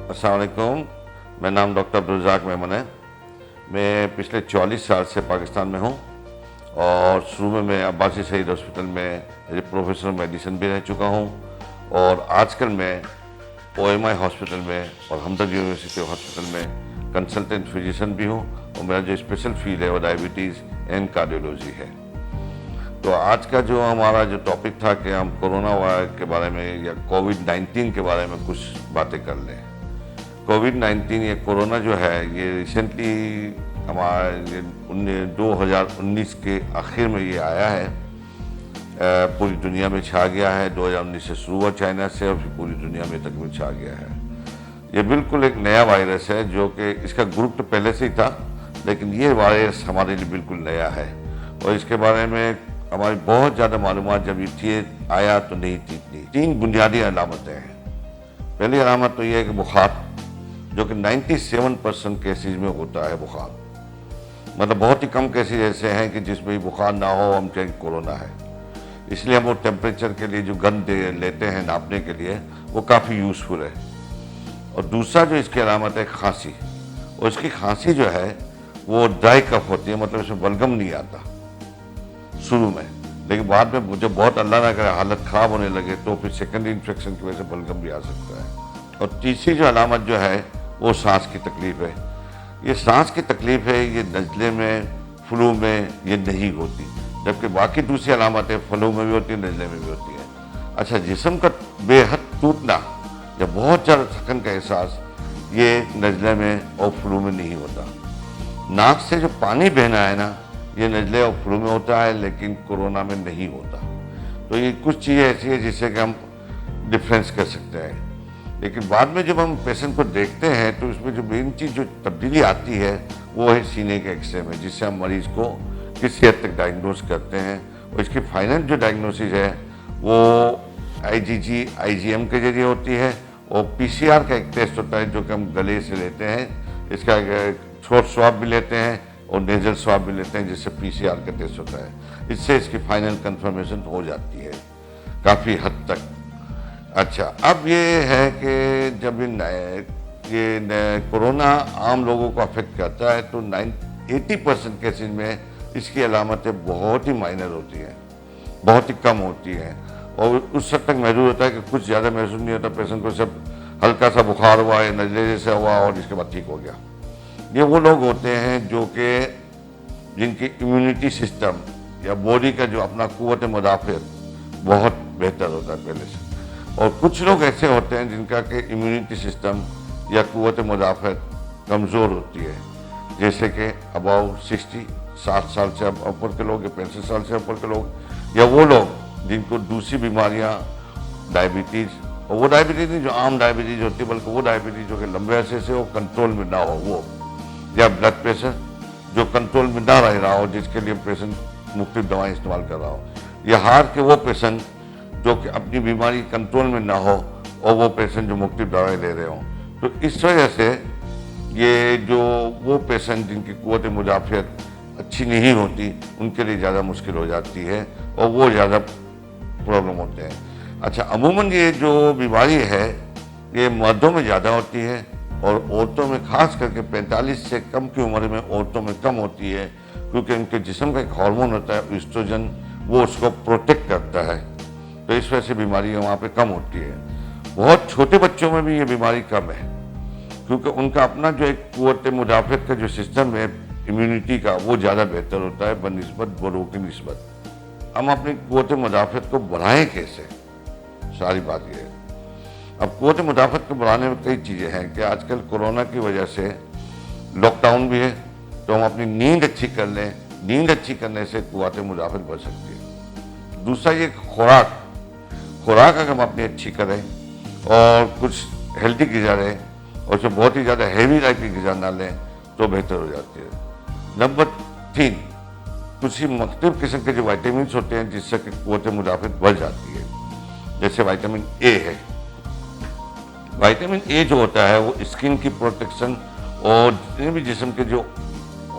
अस्सलाम वालेकुम। मेरा नाम डॉक्टर अब्दुल रज़ाक मेमन है। मैं पिछले 44 साल से पाकिस्तान में हूँ और शुरू में मैं अब्बासी सईद हॉस्पिटल में प्रोफेसर मेडिसिन भी रह चुका हूँ और आजकल मैं OMI हॉस्पिटल में और हमदर्द यूनिवर्सिटी हॉस्पिटल में कंसल्टेंट फिजिशियन भी हूँ और मेरा जो स्पेशल फील्ड है वो डायबिटीज़ एंड कार्डियोलॉजी है। तो आज का जो हमारा जो टॉपिक था कि हम कोरोना वायरस के बारे में या कोविड-19 के बारे में कुछ बातें कर लें। कोविड-19 या कोरोना जो है ये रिसेंटली हमारे 2019 के आखिर में ये आया है, पूरी दुनिया में छा गया है। 2019 से शुरू हुआ चाइना से और फिर पूरी दुनिया में तक में छा गया है। ये बिल्कुल एक नया वायरस है जो कि इसका ग्रुप तो पहले से ही था, लेकिन ये वायरस हमारे लिए बिल्कुल नया है और इसके बारे में हमारी बहुत ज़्यादा मालूमात जब ये आया तो नहीं थी। 3 बुनियादी अलामतें हैं। पहली अलामत तो ये है कि बुखार, जो कि 97% केसेज में होता है बुखार, मतलब बहुत ही कम केसेज ऐसे हैं कि जिसमें बुखार ना हो हम कहें कोरोना है। इसलिए हम वो टेम्परेचर के लिए जो गन लेते हैं नापने के लिए वो काफ़ी यूज़फुल है। और दूसरा जो इसकी अलामत है खांसी, और इसकी खांसी जो है वो ड्राई कफ होती है, मतलब इसमें बलगम नहीं आता शुरू में, लेकिन बाद में जब बहुत अल्लाह ना करे हालत ख़राब होने लगे तो फिर सेकेंडरी इन्फेक्शन की वजह से बलगम भी आ सकता है। और तीसरी जो अलामत जो है वो सांस की तकलीफ़ है। ये सांस की तकलीफ़ है, ये नज़ले में, फ्लू में ये नहीं होती, जबकि बाकी दूसरी अलामतें फ्लू में भी होती है, नज़ले में भी होती है। अच्छा, जिस्म का बेहद टूटना या बहुत ज़्यादा थकन का एहसास ये नज़ले में और फ्लू में नहीं होता। नाक से जो पानी बहना है ना, ये नज़ले और फ्लू में होता है, लेकिन कोरोना में नहीं होता। तो ये कुछ चीज़ें ऐसी है जिससे कि हम डिफरेंस कर सकते हैं। लेकिन बाद में जब हम पेशेंट को देखते हैं तो इसमें जो मेन चीज़ जो तब्दीली आती है वो है सीने के एक्सरे में, जिससे हम मरीज़ को किसी हद तक डायग्नोस करते हैं। और इसकी फाइनल जो डायग्नोसिस है वो IgG IgM के जरिए होती है और PCR का एक टेस्ट होता है जो कि हम गले से लेते हैं। इसका थ्रोट स्वाब भी लेते हैं और नेजल स्वाब भी लेते हैं, जिससे PCR का टेस्ट होता है। इससे इसकी फाइनल कंफर्मेशन हो जाती है काफ़ी हद तक। अच्छा, अब ये है कि जब ये कोरोना आम लोगों को अफेक्ट करता है तो 80% केसेज में इसकी अलामतें बहुत ही माइनर होती हैं, बहुत ही कम होती हैं और उस हद तक महसूस होता है कि कुछ ज़्यादा महसूस नहीं होता। पेशेंट को सब हल्का सा बुखार हुआ या नज़ले जैसे हुआ और इसके बाद ठीक हो गया। ये वो लोग होते हैं जो कि जिनकी इम्यूनिटी सिस्टम या बॉडी का जो अपना क़ुव्वत मुदाफ़अत बहुत बेहतर होता है पहले से, और कुछ लोग ऐसे होते हैं जिनका कि इम्यूनिटी सिस्टम या क़ुव्वत मुदाफ़अत कमज़ोर होती है, जैसे कि अबाउ 60 साल से ऊपर के लोग या 65 साल से ऊपर के लोग, या वो लोग जिनको दूसरी बीमारियां, डायबिटीज़, और वो डायबिटीज़ नहीं जो आम डायबिटीज़ होती है, बल्कि वो डायबिटीज़ जो कि लंबे अरसे से वो कंट्रोल में ना हो, वो, या ब्लड प्रेशर जो कंट्रोल में ना रह रहा हो, जिसके लिए पेशेंट मुख्तलिफ दवाएँ इस्तेमाल कर रहा हो, या हार्ट के वो पेशेंट जो कि अपनी बीमारी कंट्रोल में ना हो और वो पेशेंट जो मुख्तलिफ दवाएँ ले रहे हों। तो इस वजह से ये जो वो पेशेंट जिनकी क़ुव्वत मुदाफ़अत अच्छी नहीं होती उनके लिए ज़्यादा मुश्किल हो जाती है और वो ज़्यादा प्रॉब्लम होते हैं। अच्छा, अमूमन ये जो बीमारी है ये मर्दों में ज़्यादा होती है और औरतों में, ख़ास करके 45 से कम की उम्र में औरतों में कम होती है, क्योंकि उनके जिस्म का एक हार्मोन होता है ईस्ट्रोजन, वो उसको प्रोटेक्ट करता है, तो इस वजह से बीमारियाँ वहाँ पे कम होती है। बहुत छोटे बच्चों में भी ये बीमारी कम है, क्योंकि उनका अपना जो एक क़ुव्वत मुदाफ़अत का जो सिस्टम है इम्यूनिटी का वो ज़्यादा बेहतर होता है बनिस्बत बड़ों की निस्बत। हम अपनी क़ुव्वत मुदाफ़अत को बढ़ाएं कैसे, सारी बात ये है। अब क़ुव्वत मुदाफ़अत को बढ़ाने में कई चीज़ें हैं कि आजकल कोरोना की वजह से लॉकडाउन भी है, तो हम अपनी नींद अच्छी कर लें। नींद अच्छी करने से क़ुव्वत मुदाफ़अत बढ़ सकती है। दूसरा ये खुराक अगर हम अपनी अच्छी करें और कुछ हेल्दी ग़िज़ा लें और उसमें बहुत ही ज़्यादा हैवी टाइप की ग़िज़ा ना लें तो बेहतर हो जाती है। नंबर 3, कुछ ही मुख्तलिफ किस्म के जो वाइटामिन होते हैं जिससे कि क़ुव्वत मुदाफ़अत बढ़ जाती है, जैसे विटामिन ए है। विटामिन ए जो होता है वो स्किन की प्रोटेक्शन और जितने भी जिस्म के जो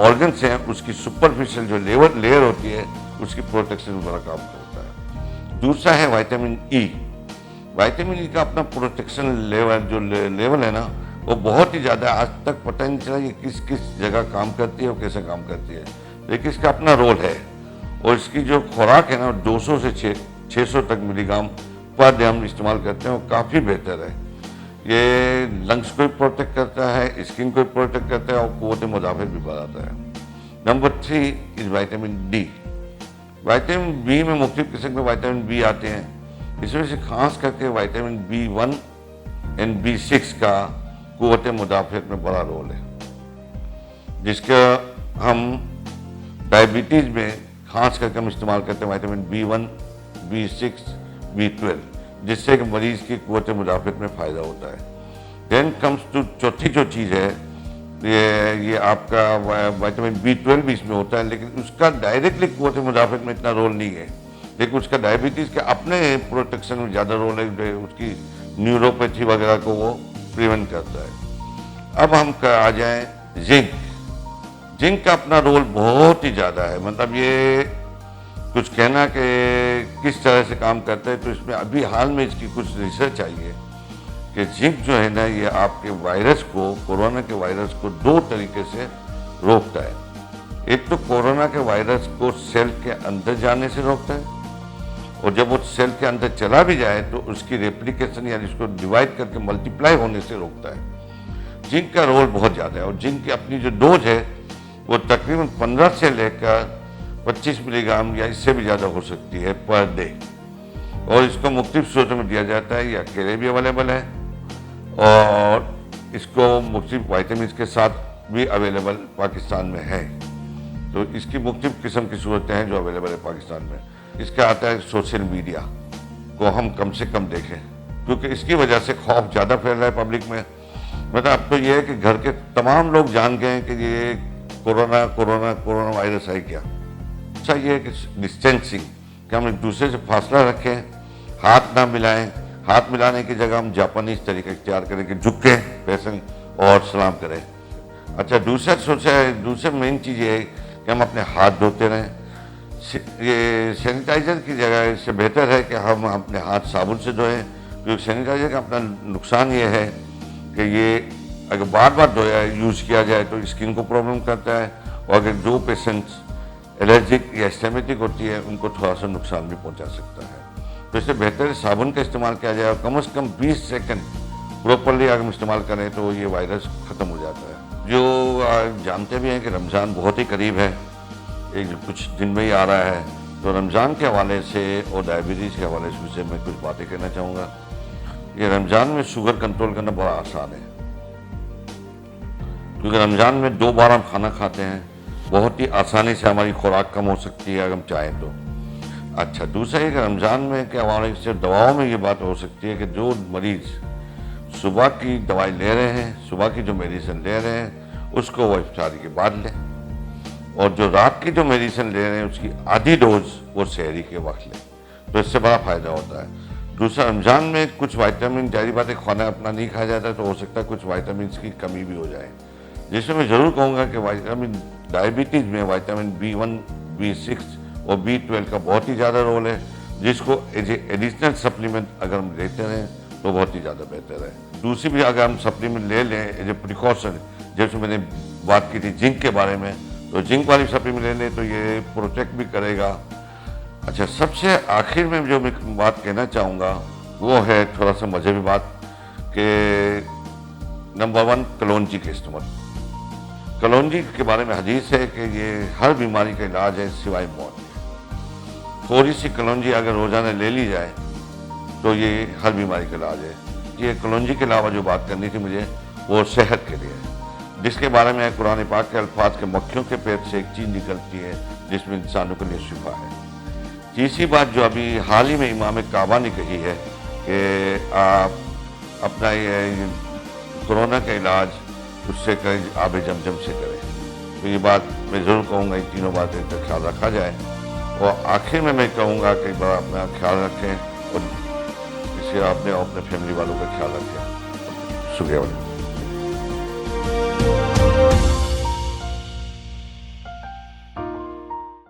ऑर्गन्स हैं उसकी सुपरफिशियल जो लेयर होती है उसकी प्रोटेक्शन में बड़ा काम करता है। दूसरा है विटामिन ई। विटामिन ई का अपना प्रोटेक्शन लेवल जो लेवल है ना वो बहुत ही ज़्यादा आज तक पता नहीं चला कि किस किस जगह काम करती है और कैसे काम करती है, लेकिन इसका अपना रोल है। और इसकी जो खुराक है ना 200 से 600 तक मिलीग्राम पर डे हम इस्तेमाल करते हैं और काफ़ी बेहतर है। ये लंग्स को भी प्रोटेक्ट करता है, स्किन को भी प्रोटेक्ट करता है और क़ुव्वत मुदाफ़त भी बढ़ाता है। Number 3 is vitamin D. Vitamin B में मुख्तलिफ किस्म के विटामिन बी आते हैं, इसमें से खास करके विटामिन B1 एंड B6 का क़ुव्वत मुदाफ़त में बड़ा रोल है, जिसका हम डायबिटीज़ में खास करके हम इस्तेमाल करते हैं विटामिन B1, B6, B12, जिससे कि मरीज़ की क़ुव्वत मुदाफ़त में फ़ायदा होता है। देन कम्स टू चौथी जो चीज़ है, ये आपका विटामिन B12 भी इसमें होता है, लेकिन उसका डायरेक्टली क़ुव्वत मुदाफ़त में इतना रोल नहीं है, लेकिन उसका डायबिटीज़ के अपने प्रोटेक्शन में ज़्यादा रोल है, उसकी न्यूरोपैथी वगैरह को वो प्रिवेंट करता है। अब हम आ जाएं जिंक। जिंक का अपना रोल बहुत ही ज़्यादा है, मतलब ये कुछ कहना कि किस तरह से काम करता है, तो इसमें अभी हाल में इसकी कुछ रिसर्च आई है कि जिंक जो है ना ये आपके वायरस को, कोरोना के वायरस को 2 तरीके से रोकता है। एक तो कोरोना के वायरस को सेल के अंदर जाने से रोकता है, और जब वो सेल के अंदर चला भी जाए तो उसकी रेप्लिकेशन यानी उसको डिवाइड करके मल्टीप्लाई होने से रोकता है। जिंक का रोल बहुत ज़्यादा है, और जिंक की अपनी जो डोज है वो तकरीबन 15 से लेकर 25 मिलीग्राम या इससे भी ज़्यादा हो सकती है पर डे, और इसको मुख्तलिफ सूरतों में दिया जाता है। ये अकेले भी अवेलेबल है और इसको मुख्तलिफ वाइटामिन के साथ भी अवेलेबल पाकिस्तान में है। तो इसकी मुख्तलिफ किस्म की सूरतें हैं जो अवेलेबल है पाकिस्तान में। इसका आता है सोशल मीडिया को हम कम से कम देखें, क्योंकि इसकी वजह से खौफ ज़्यादा फैल रहा है पब्लिक में। मतलब अब तो ये है कि घर के तमाम लोग जान गए हैं कि ये कोरोना वायरस है क्या। अच्छा ये है कि डिस्टेंसिंग, कि हम एक दूसरे से फासला रखें, हाथ ना मिलाएं। हाथ मिलाने की जगह हम जापानीज तरीका इख्तियार करें कि झुक के पैसे और सलाम करें। अच्छा दूसरा मेन चीज़ ये है कि हम अपने हाथ धोते रहें। ये सैनिटाइज़र की जगह इससे बेहतर है कि हम अपने हाथ साबुन से धोएं, क्योंकि सैनिटाइज़र का अपना नुकसान ये है कि ये अगर बार बार धोया यूज़ किया जाए तो स्किन को प्रॉब्लम करता है, और अगर जो पेशेंट्स एलर्जिक या एस्थेमेटिक होती है उनको थोड़ा सा नुकसान भी पहुंचा सकता है। तो इससे बेहतर है साबुन का इस्तेमाल किया जाए, और कम से कम 20 सेकंड प्रॉपरली अगर हम इस्तेमाल करें तो ये वायरस ख़त्म हो जाता है। जो जानते भी हैं कि रमज़ान बहुत ही करीब है, एक कुछ दिन में ही आ रहा है, तो रमज़ान के हवाले से और डायबिटीज़ के हवाले से मैं कुछ बातें कहना चाहूँगा। ये रमज़ान में शुगर कंट्रोल करना बड़ा आसान है, क्योंकि रमज़ान में 2 बार हम खाना खाते हैं, बहुत ही आसानी से हमारी खुराक कम हो सकती है अगर हम चाहें तो। अच्छा दूसरा है कि रमज़ान में के हवाले से दवाओं में ये बात हो सकती है कि जो मरीज़ सुबह की दवाई ले रहे हैं, सुबह की जो मेडिसिन ले रहे हैं उसको वो इफ्तारी के बाद लें, और जो रात की जो मेडिसिन ले रहे हैं उसकी आधी डोज वो सहरी के वक्त लें, तो इससे बड़ा फ़ायदा होता है। दूसरा रमज़ान में कुछ वाइटामिन, जारी बात है खाना अपना नहीं खाया जाता तो हो सकता है कुछ वाइटामिन की कमी भी हो जाए, जिसमें मैं ज़रूर कहूँगा कि वाइटामिन डायबिटीज़ में विटामिन B1, B6 और B12 का बहुत ही ज़्यादा रोल है, जिसको एज एडिशनल सप्लीमेंट अगर हम लेते रहें तो बहुत ही ज़्यादा बेहतर है। दूसरी भी अगर हम सप्लीमेंट ले लें एज ए प्रिकॉशन, जैसे मैंने बात की थी जिंक के बारे में, तो जिंक वाली सप्लीमेंट ले लें तो ये प्रोटेक्ट भी करेगा। अच्छा सबसे आखिर में जो मैं बात कहना चाहूँगा वो है थोड़ा सा मज़ेबी बात कि नंबर 1 कलौंजी के इस्तेमाल। कलौंजी के बारे में हदीस है कि ये हर बीमारी का इलाज है सिवाय मौत के। थोड़ी सी कलौंजी अगर रोज़ाना ले ली जाए तो ये हर बीमारी का इलाज है। ये कलौंजी के अलावा जो बात करनी थी मुझे वो सेहत के लिए है, जिसके बारे में कुरान पाक के अल्फाज के मक्खियों के पेट से एक चीज़ निकलती है जिसमें इंसानों के लिए शिफा है। तीसरी बात जो अभी हाल ही में इमाम काबा ने कही है कि आप अपना ये कोरोना का इलाज उससे करें, आब जमजम से करें। तो ये बात मैं ज़रूर कहूँगा, इन तीनों बातें का ख्याल रखा जाए। और आखिर में मैं कहूँगा कि बड़ा अपना ख्याल रखें और इसे आपने अपने फैमिली वालों का ख्याल रखें। शुक्रिया।